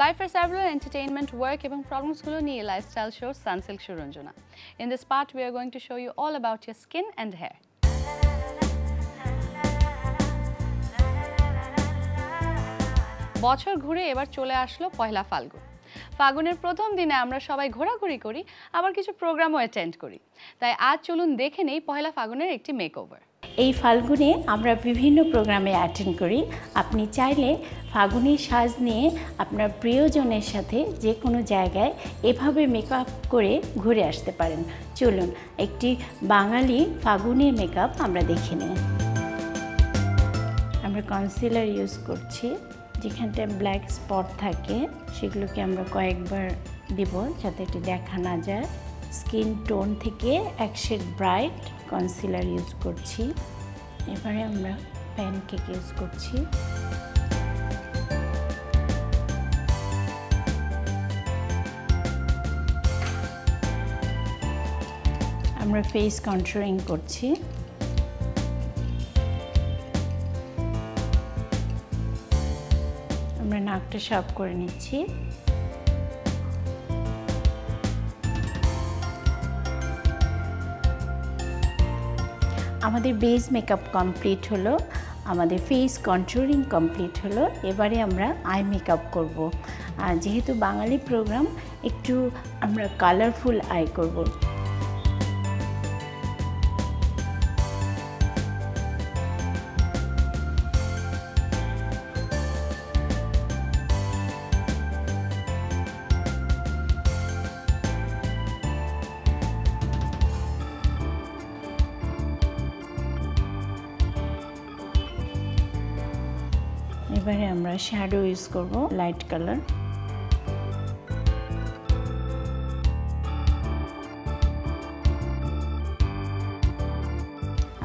Life for several entertainment, work এবং problemsগুলো নিয়ে lifestyle show Sunsilk Shurunjana. In this part, we are going to show you all about your skin and hair. বছর ঘুরে এবার চলে আসলো পহেলা ফাল্গুন। ফাগুনের প্রথম দিনে আমরা সবাই ঘোরাঘুরি করি, আবার কিছু প্রোগ্রামও অ্যাটেন্ড করি। তাই আজ চলুন দেখে নেই পহেলা ফাগুনের একটি মেকওভার। এই ফাল্গুনে আমরা বিভিন্ন প্রোগ্রামে অ্যাটেন্ড করি। আপনি চাইলে ফাগুনের সাজ নিয়ে আপনার প্রিয়জনের সাথে যে কোনো জায়গায় এভাবে মেকআপ করে ঘুরে আসতে পারেন। চলুন একটি বাঙালি ফাগুনের মেকআপ আমরা দেখে নিই। আমরা কনসিলার ইউজ করছি, যেখানটায় ব্ল্যাক স্পট থাকে সেগুলোকে আমরা কয়েকবার দিব যাতে এটি দেখা না যায়। স্কিন টোন থেকে এক শেড ব্রাইট কনসিলার ইউজ করছি। এবারে আমরা প্যানকেক ইউজ করছি। আমরা ফেস কন্ট্রোলিং করছি। আমরা নাকটা শার্প করে নিচ্ছি। আমাদের বেস মেকআপ কমপ্লিট হলো, আমাদের ফেস কন্ট্রোলিং কমপ্লিট হলো। এবারে আমরা আই মেকআপ করব। আর যেহেতু বাঙালি প্রোগ্রাম, একটু আমরা কালারফুল আই করব। এবারে আমরা শ্যাডো ইউজ করব, লাইট কালার।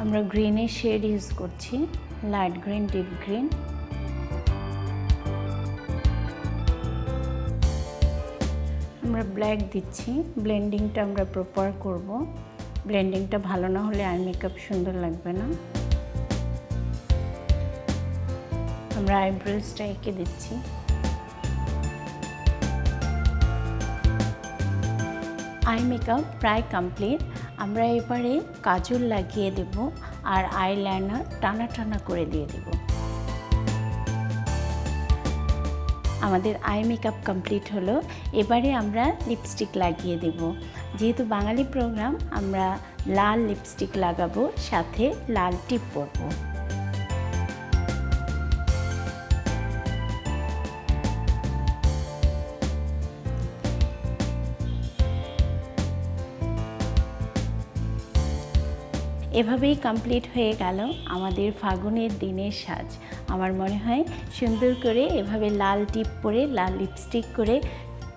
আমরা গ্রিনের শেড ইউজ করছি, লাইট গ্রিন, ডিপ গ্রিন। আমরা ব্ল্যাক দিচ্ছি, ব্লেন্ডিংটা আমরা প্রপার করব। ব্লেন্ডিংটা ভালো না হলে আই মেকআপ সুন্দর লাগবে না। আমরা আইব্রোজটা এঁকে দিচ্ছি। আই মেকআপ প্রায় কমপ্লিট। আমরা এবারে কাজল লাগিয়ে দেব আর আইলাইনার টানা টানা করে দিয়ে দেব। আমাদের আই মেকআপ কমপ্লিট হলো। এবারে আমরা লিপস্টিক লাগিয়ে দেব। যেহেতু বাঙালি প্রোগ্রাম, আমরা লাল লিপস্টিক লাগাবো, সাথে লাল টিপ পরবো। এভাবেই কমপ্লিট হয়ে গেল আমাদের ফাগুনের দিনের সাজ। আমার মনে হয় সুন্দর করে এভাবে লাল টিপ পরে, লাল লিপস্টিক করে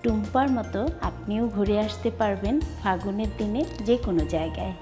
টুম্পার মতো আপনিও ঘুরে আসতে পারবেন ফাগুনের দিনে যে কোনো জায়গায়।